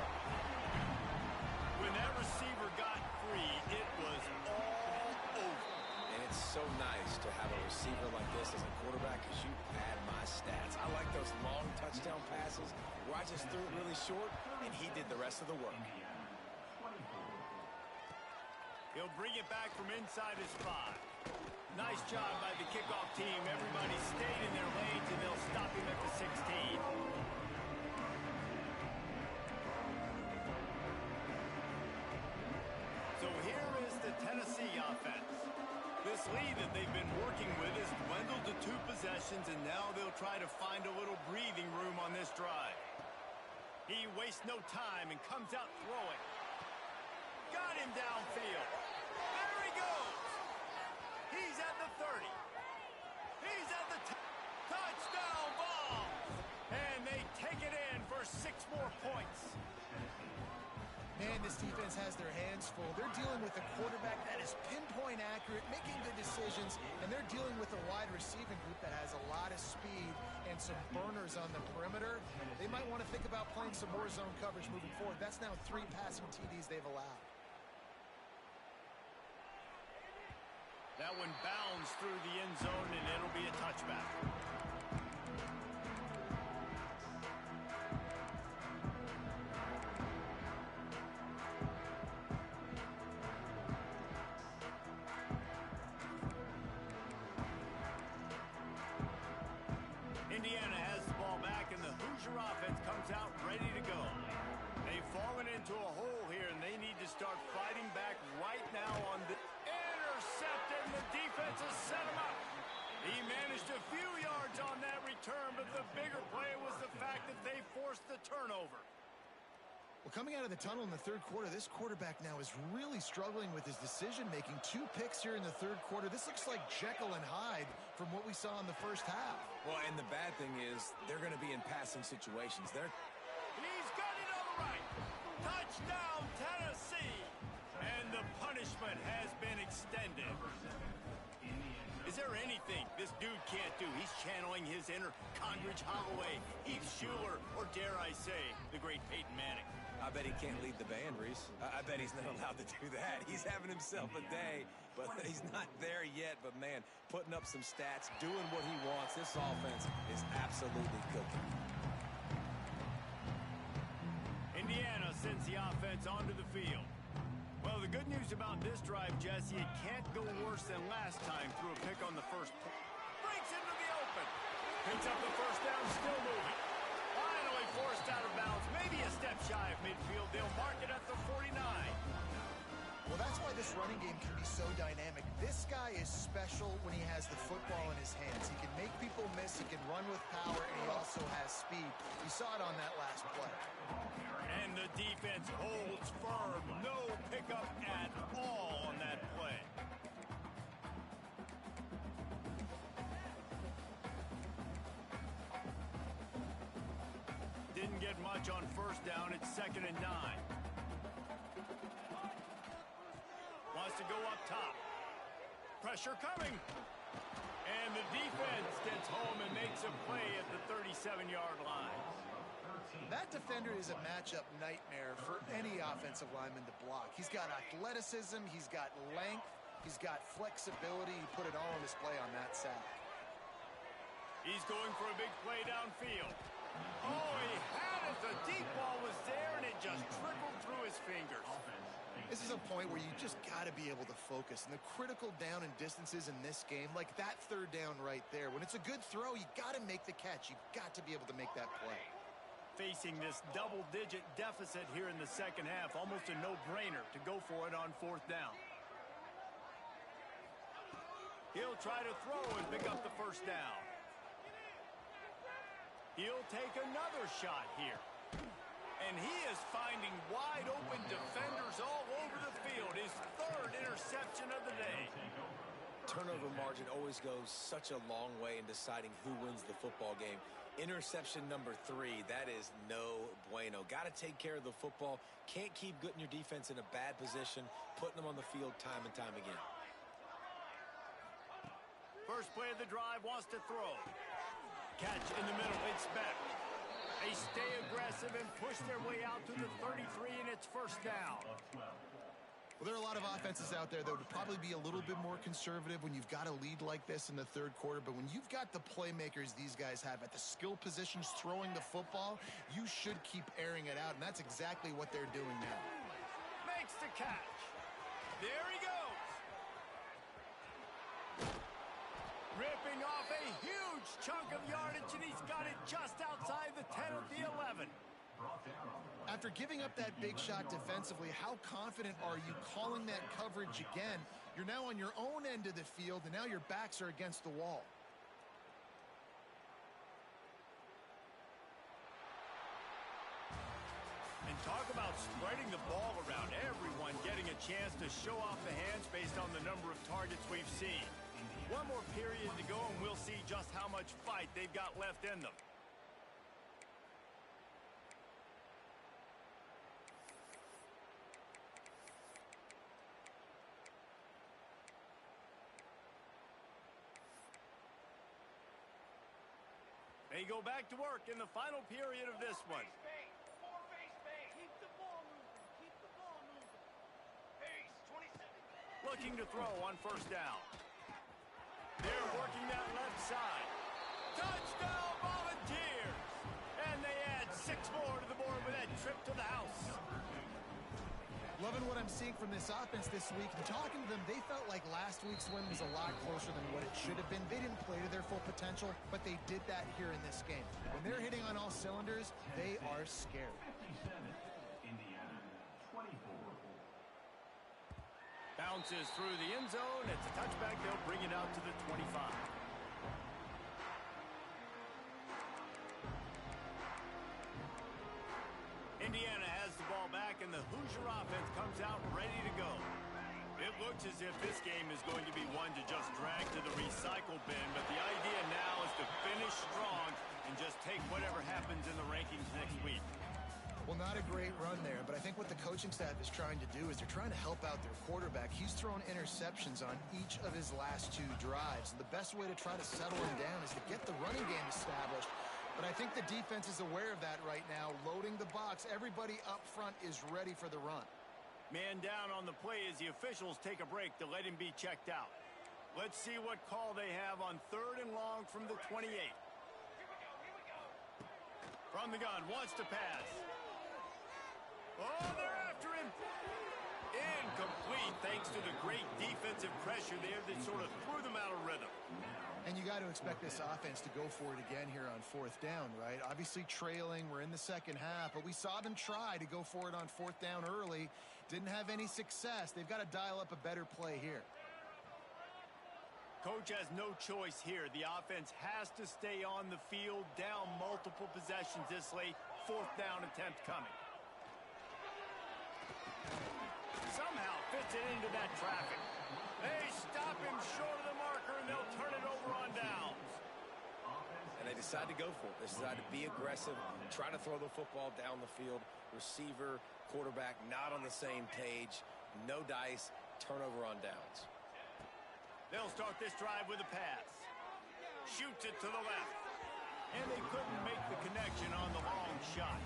When that receiver got free, it was all over. And it's so nice to have a receiver like this as a quarterback, because you pad my stats. I like those long touchdown passes where I just threw it really short, and he did the rest of the work. He'll bring it back from inside his 5. Nice job by the kickoff team. Everybody stayed in their lanes, and they'll stop him at the 16. So here is the Tennessee offense. This lead that they've been working with has dwindled to 2 possessions, and now they'll try to find a little breathing room on this drive. He wastes no time and comes out throwing. Got him downfield. There he goes. He's at the 30. He's at the touchdown ball. And they take it in for 6 more points. Man, this defense has their hands full. They're dealing with a quarterback that is pinpoint accurate, making good decisions, and they're dealing with a wide receiving group that has a lot of speed and some burners on the perimeter. They might want to think about playing some more zone coverage moving forward. That's now 3 passing TDs they've allowed. That one bounds through the end zone, and it'll be a touchback. Indiana has the ball back, and the Hoosier offense comes out ready to go. They've fallen into a hole here, and they need to start fighting back right now on the intercepted, and the defense has set him up. He managed a few yards on that return, but the bigger play was the fact that they forced the turnover. Well, coming out of the tunnel in the 3rd quarter, this quarterback now is really struggling with his decision-making. 2 picks here in the 3rd quarter. This looks like Jekyll and Hyde from what we saw in the first half. Well, and the bad thing is they're going to be in passing situations. He's got it all right. Touchdown, Tennessee. And the punishment has been extended. Is there anything this dude can't do? He's channeling his inner Condridge Holloway, Heath Schuler, or dare I say, the great Peyton Manning. I bet he can't lead the band, Reese. I bet he's not allowed to do that. He's having himself a day, but he's not there yet. But, man, putting up some stats, doing what he wants. This offense is absolutely cooking. Indiana sends the offense onto the field. Well, the good news about this drive, Jesse, it can't go worse than last time through a pick on the first. Breaks into the open. Picks up the first down, still moving. Finally forced out of bounds, maybe a step shy of midfield. They'll mark it at the 49. Well, that's why this running game can be so dynamic. This guy is special when he has the football in his hands. He can make people miss, he can run with power, and he also has speed. You saw it on that last play. And the defense holds firm. No pickup at all on that play. Didn't get much on first down. It's 2nd and 9. Wants to go up top. Pressure coming. And the defense gets home and makes a play at the 37-yard line. That defender is a matchup nightmare for any offensive lineman to block. He's got athleticism, he's got length, he's got flexibility. He put it all on display on that sack. He's going for a big play downfield. Oh, he had it. The deep ball was there, and it just trickled through his fingers. This is a point where you just got to be able to focus. And the critical down and distances in this game, like that third down right there, when it's a good throw, you got to make the catch. You've got to be able to make that play. Facing this double-digit deficit here in the second half, almost a no-brainer to go for it on fourth down. He'll try to throw and pick up the first down. He'll take another shot here. And he is finding wide-open defenders all over the field. His third interception of the day. Turnover margin always goes such a long way in deciding who wins the football game. Interception number 3, that is no bueno. Got to take care of the football. Can't keep putting your defense in a bad position, putting them on the field time and time again. First play of the drive, wants to throw. Catch in the middle, it's back. They stay aggressive and push their way out to the 33, and it's first down. Well, there are a lot of offenses out there that would probably be a little bit more conservative when you've got a lead like this in the third quarter. But when you've got the playmakers these guys have at the skill positions throwing the football, you should keep airing it out, and that's exactly what they're doing now. Makes the catch. There he goes. Ripping off a huge chunk of yardage, and he's got it just outside the 10 at the 11. After giving up that big shot defensively, how confident are you calling that coverage again? You're now on your own end of the field, and now your backs are against the wall. And talk about spreading the ball around. Everyone getting a chance to show off the hands based on the number of targets we've seen. One more period to go, and we'll see just how much fight they've got left in them. They go back to work in the final period of this one. Keep the ball moving. Keep the ball moving. Pace, 27. Looking to throw on first down. They're working that left side. Touchdown Volunteers! And they add 6 more to the board with that trip to the house. Loving what I'm seeing from this offense this week. And talking to them, they felt like last week's win was a lot closer than what it should have been. They didn't play to their full potential, but they did that here in this game. When they're hitting on all cylinders, they are scared. Bounces through the end zone. It's a touchback. They'll bring it out to the 25. Indiana has the ball back, and the Hoosier offense comes out ready to go. It looks as if this game is going to be one to just drag to the recycle bin, but the idea now is to finish strong and just take whatever happens in the rankings next week. Well, not a great run there, but I think what the coaching staff is trying to do is they're trying to help out their quarterback. He's thrown interceptions on each of his last 2 drives, and the best way to try to settle him down is to get the running game established. But I think the defense is aware of that right now, loading the box. Everybody up front is ready for the run. Man down on the play as the officials take a break to let him be checked out. Let's see what call they have on 3rd and long from the 28. From the gun, wants to pass. Oh, they're after him. Incomplete thanks to the great defensive pressure there that sort of threw them out of rhythm. And you got to expect this offense to go for it again here on 4th down, right? Obviously trailing, we're in the second half, but we saw them try to go for it on 4th down early. Didn't have any success. They've got to dial up a better play here. Coach has no choice here. The offense has to stay on the field, down multiple possessions this late. 4th down attempt coming. Somehow fits it into that traffic. They stop him short of the marker, and they'll turn it over on downs. And they decide to go for it. They decide to be aggressive, try to throw the football down the field. Receiver, quarterback, not on the same page. No dice, turnover on downs. They'll start this drive with a pass. Shoots it to the left. And they couldn't make the connection on the long shot.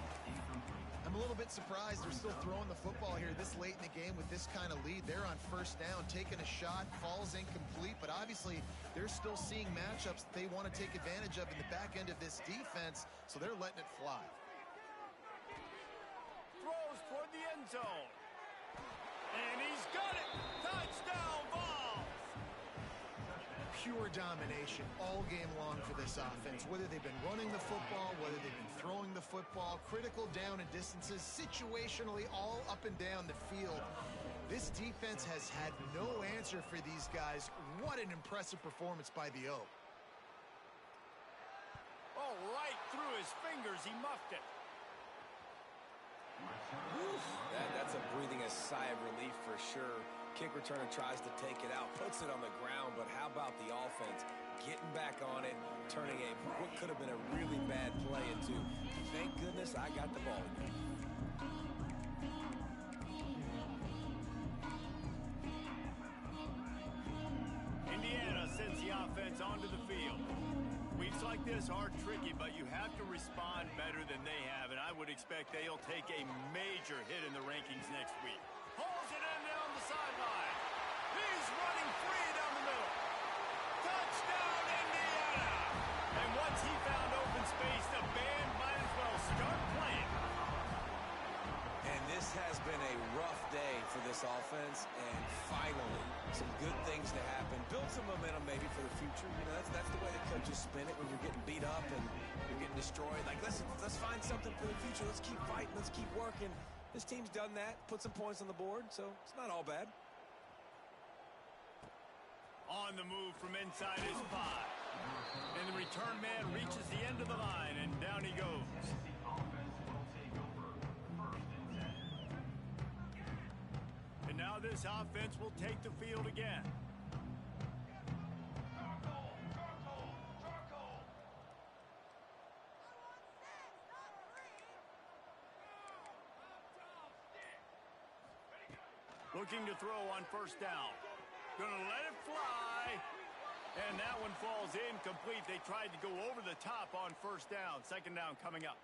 I'm a little bit surprised they're still throwing the football here this late in the game with this kind of lead. They're on first down, taking a shot, falls incomplete, but obviously they're still seeing matchups that they want to take advantage of in the back end of this defense, so they're letting it fly. Throws toward the end zone. And he's got it. Touchdown ball. Pure domination all game long for this offense. Whether they've been running the football, whether they've been throwing the football, critical down and distances, situationally all up and down the field. This defense has had no answer for these guys. What an impressive performance by the O. Oh, right through his fingers. He muffed it. That's a breathing a sigh of relief for sure. Kick returner tries to take it out, puts it on the ground, but how about the offense getting back on it, turning what could have been a really bad play into, thank goodness I got the ball again. Indiana sends the offense onto the field. Weeks like this are tricky, but you have to respond better than they have, and I would expect they'll take a major hit in the rankings next week. Pulls it in down the sideline. He's running free down the middle. Touchdown, Indiana! And once he found open space, the band might as well start playing. And this has been a rough day for this offense, and finally, some good things to happen. Build some momentum maybe for the future. You know, that's the way the coaches spin it when you're getting beat up and you're getting destroyed. Like, let's find something for the future. Let's keep fighting. Let's keep working. This team's done that, put some points on the board, so it's not all bad. On the move from inside his 5. And the return man reaches the end of the line, and down he goes. And now this offense will take the field again. Looking to throw on first down. Gonna let it fly. And that one falls incomplete. They tried to go over the top on first down. Second down coming up.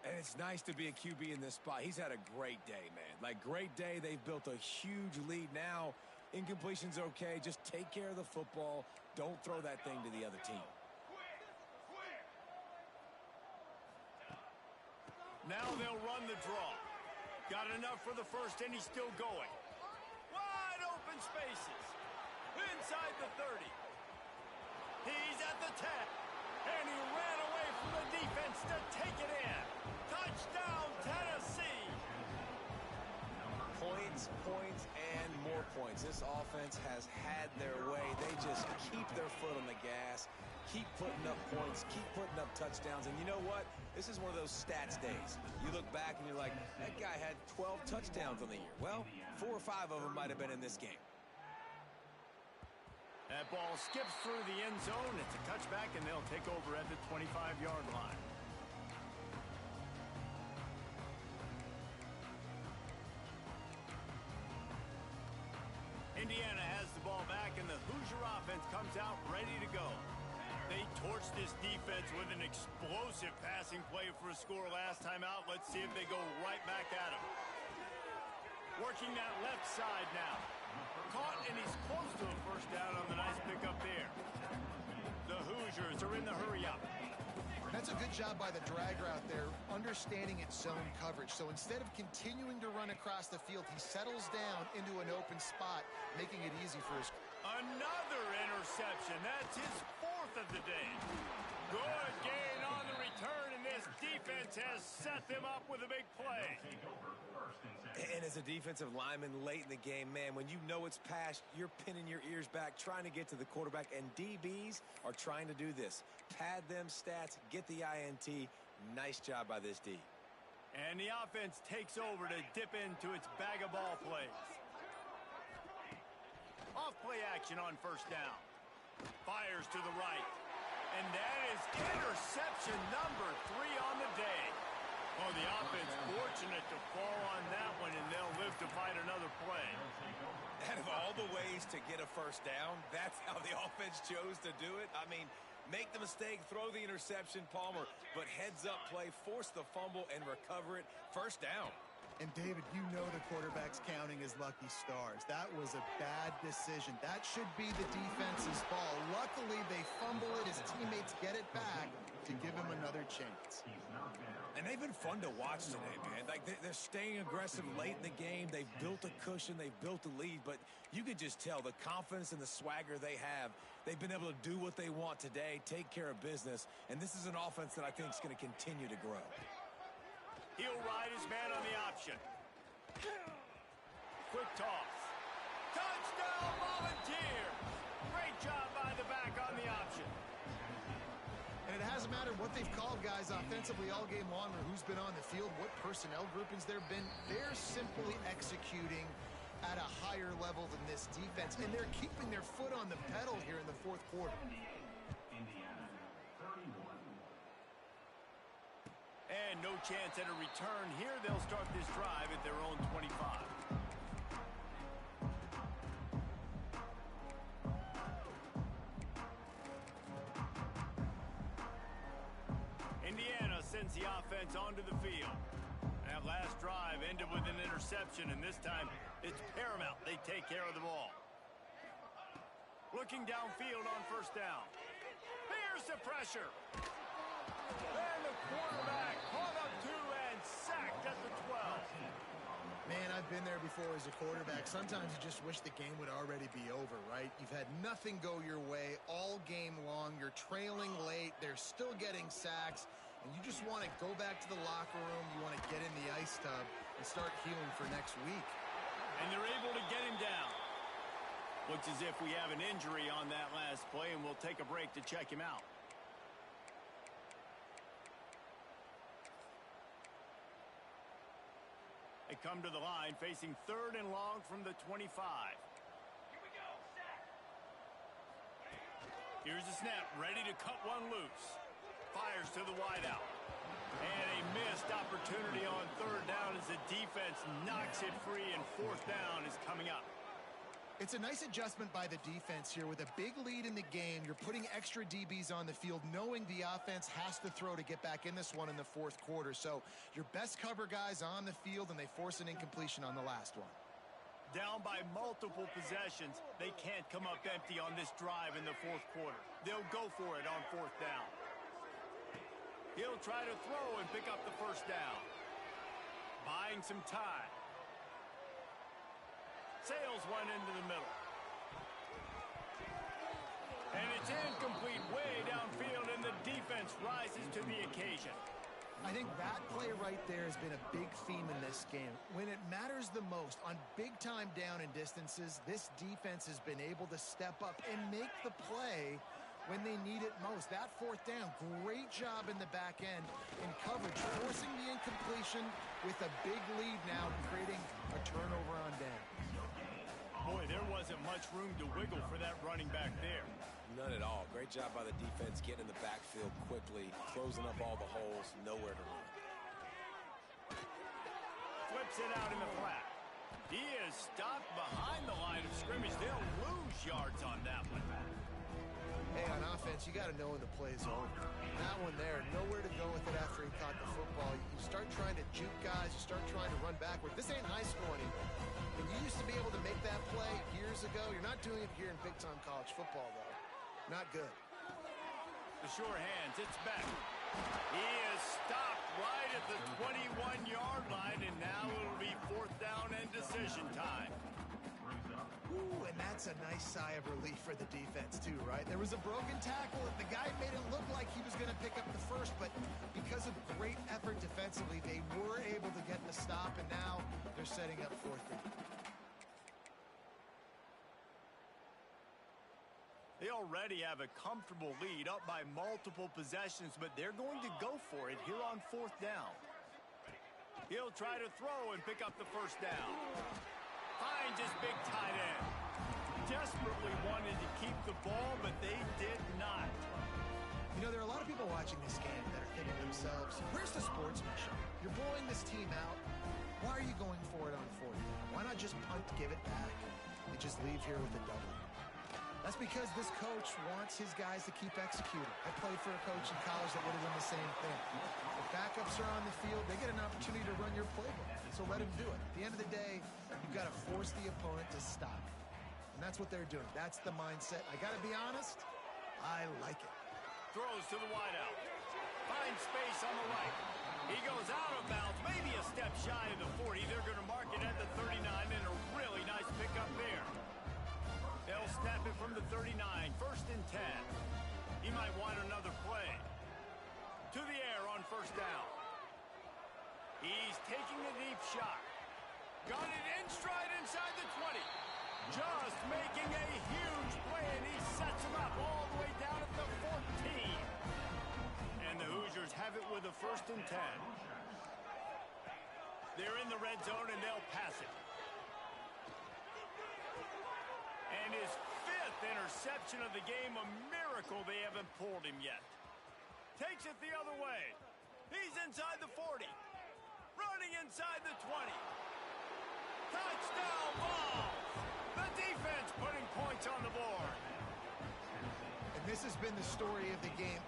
And it's nice to be a QB in this spot. He's had a great day, man. Like, great day. They've built a huge lead now. Incompletion's okay. Just take care of the football. Don't throw that thing to the other team. Now they'll run the draw. Got enough for the first, and he's still going. Wide open spaces. Inside the 30. He's at the 10. And he ran away from the defense to take it in. Touchdown, Tennessee. Points, points, and more points. This offense has had their way. They just keep their foot on the gas, keep putting up points, keep putting up touchdowns. And you know what? This is one of those stats days. You look back and you're like, that guy had 12 touchdowns on the year. Well, 4 or 5 of them might have been in this game. That ball skips through the end zone. It's a touchback, and they'll take over at the 25-yard line. Indiana has the ball back, and the Hoosier offense comes out ready to go. They torched this defense with an explosive passing play for a score last time out. Let's see if they go right back at him. Working that left side now. Caught, and he's close to a first down on the nice pickup there. The Hoosiers are in the hurry-up. That's a good job by the drag route there, understanding its zone coverage. So instead of continuing to run across the field, he settles down into an open spot, making it easy for his... Another interception. That's his 4th of the day. Good gain on the return, and this defense has set them up with a big play. And as a defensive lineman late in the game, man, when you know it's past, you're pinning your ears back, trying to get to the quarterback, and DBs are trying to do this. Pad them stats, get the INT. Nice job by this D. And the offense takes over to dip into its bag of ball plays. Off play action on first down. Fires to the right. And that is interception number 3 on the day. Oh, the offense fortunate to fall on that one, and they'll live to fight another play. Out of all the ways to get a first down, that's how the offense chose to do it. I mean, Make the mistake, throw the interception, Palmer, but heads-up play, force the fumble, and recover it. First down. And, David, you know the quarterback's counting his lucky stars. That was a bad decision. That should be the defense's ball. Luckily, they fumble it. His teammates get it back to give him another chance. And they've been fun to watch today, man. Like, they're staying aggressive late in the game. They've built a cushion. They've built a lead. But you can just tell the confidence and the swagger they have. They've been able to do what they want today, take care of business. And this is an offense that I think is going to continue to grow. He'll ride his man on the option. Quick toss. Touchdown, Volunteers! Great job by the back on the option. And it hasn't mattered what they've called guys offensively all game long or who's been on the field, what personnel groupings there have been. They're simply executing at a higher level than this defense, and they're keeping their foot on the pedal here in the fourth quarter. And no chance at a return here. They'll start this drive at their own 25. Indiana sends the offense onto the field. That last drive ended with an interception, and this time it's paramount they take care of the ball. Looking downfield on first down. Here's the pressure. And the quarterback caught up to and sacked at the 12. Man, I've been there before as a quarterback. Sometimes you just wish the game would already be over, right? You've had nothing go your way all game long. You're trailing late. They're still getting sacks. And you just want to go back to the locker room. You want to get in the ice tub and start healing for next week. And they're able to get him down. Looks as if we have an injury on that last play, and we'll take a break to check him out. They come to the line facing 3rd and long from the 25. Here we go, set. Here's the snap, ready to cut one loose. Fires to the wideout. And a missed opportunity on 3rd down as the defense knocks it free, and 4th down is coming up. It's a nice adjustment by the defense here. With a big lead in the game, you're putting extra DBs on the field, knowing the offense has to throw to get back in this one in the fourth quarter. So your best cover guys on the field, and they force an incompletion on the last one. Down by multiple possessions, they can't come up empty on this drive in the fourth quarter. They'll go for it on 4th down. He'll try to throw and pick up the first down. Buying some time. Sails one into the middle. And it's incomplete way downfield, and the defense rises to the occasion. I think that play right there has been a big theme in this game. When it matters the most, on big-time down and distances, this defense has been able to step up and make the play when they need it most. That 4th down, great job in the back end in coverage, forcing the incompletion with a big lead now, creating a turnover on down. Boy, there wasn't much room to wiggle for that running back there. None at all. Great job by the defense getting in the backfield quickly, closing up all the holes, nowhere to run. Flips it out in the flat. He is stopped behind the line of scrimmage. They'll lose yards on that one. Hey, on offense, you got to know when the play's over. That one there, nowhere to go with it after he caught the football. You start trying to juke guys. You start trying to run backward. This ain't high school anymore. When you used to be able to make that play years ago, you're not doing it here in big-time college football, though. Not good. The sure hands, it's back. He is stopped right at the 21-yard line, and now it'll be 4th down and decision time. Ooh, and that's a nice sigh of relief for the defense, too, right? There was a broken tackle. The guy made it look like he was going to pick up the first, but because of great effort defensively, they were able to get the stop, and now they're setting up 4th down. They already have a comfortable lead, up by multiple possessions, but they're going to go for it here on 4th down. He'll try to throw and pick up the first down. Finds his big tight end. Desperately wanted to keep the ball, but they did not. You know, there are a lot of people watching this game that are thinking to themselves, where's the sportsmanship? You're blowing this team out. Why are you going for it on 4th down? Why not just punt, give it back, and just leave here with a double? That's because this coach wants his guys to keep executing. I played for a coach in college that would have done the same thing. The backups are on the field. They get an opportunity to run your playbook, so let them do it. At the end of the day, you've got to force the opponent to stop. And that's what they're doing. That's the mindset. I got to be honest, I like it. Throws to the wideout. Finds space on the right. He goes out of bounds, maybe a step shy of the 40. They're going to mark it at the 39, and a really nice pickup there. They'll snap it from the 39, 1st and 10. He might want another play. To the air on 1st down. He's taking a deep shot. Got it in stride inside the 20. Just making a huge play, and he sets him up all the way down at the 14. And the Hoosiers have it with a 1st and 10. They're in the red zone, and they'll pass it. And his 5th interception of the game, a miracle they haven't pulled him yet. Takes it the other way. He's inside the 40. Running inside the 20. Touchdown ball. The defense putting points on the board. And this has been the story of the game.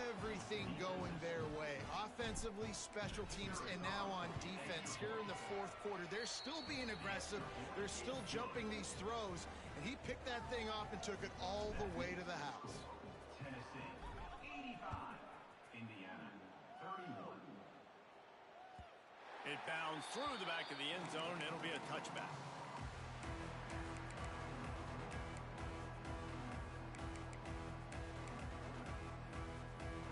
Everything going their way. Offensively, special teams, and now on defense here in the 4th quarter. They're still being aggressive. They're still jumping these throws. And he picked that thing off and took it all the way to the house. Tennessee, 85. Indiana, 31. It bounds through the back of the end zone. It'll be a touchback.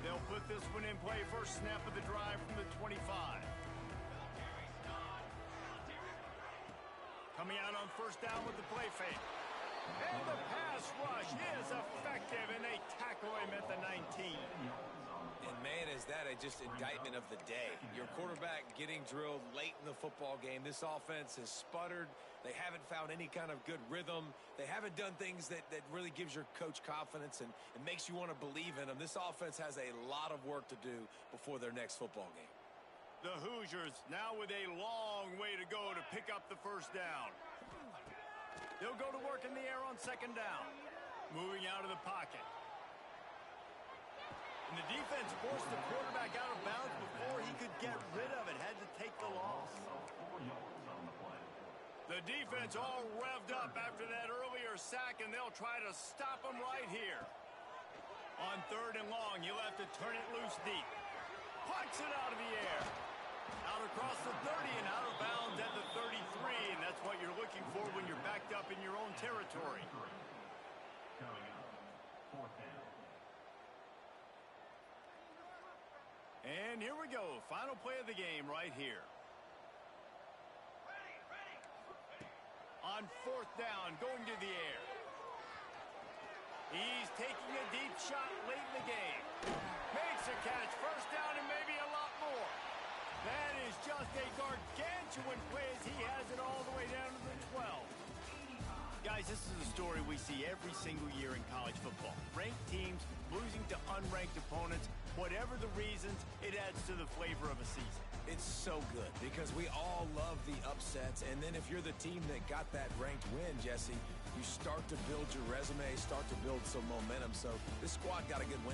They'll put this one in play. First snap of the drive from the 25. Coming out on 1st down with the play fake. And the pass rush is effective, and they tackle him at the 19. And man, is that just indictment of the day. Your quarterback getting drilled late in the football game. This offense has sputtered. They haven't found any kind of good rhythm. They haven't done things that really gives your coach confidence and makes you want to believe in them. This offense has a lot of work to do before their next football game. The Hoosiers now with a long way to go to pick up the 1st down. They'll go to work in the air on 2nd down. Moving out of the pocket. And the defense forced the quarterback out of bounds before he could get rid of it. Had to take the loss. The defense all revved up after that earlier sack, and they'll try to stop him right here. On 3rd and long, you'll have to turn it loose deep. Punts it out of the air. Out across the 30 and out of bounds at the 33, and that's what you're looking for when you're backed up in your own territory. Coming up, 4th down. And here we go. Final play of the game right here. On 4th down, going to the air. He's taking a deep shot late in the game. Makes a catch. 1st down and maybe a lot more. That is just a gargantuan play as he has it all the way down to the 12. Guys, this is a story we see every single year in college football. Ranked teams losing to unranked opponents. Whatever the reasons, it adds to the flavor of a season. It's so good because we all love the upsets. And then if you're the team that got that ranked win, Jesse, you start to build your resume, start to build some momentum. So this squad got a good win today.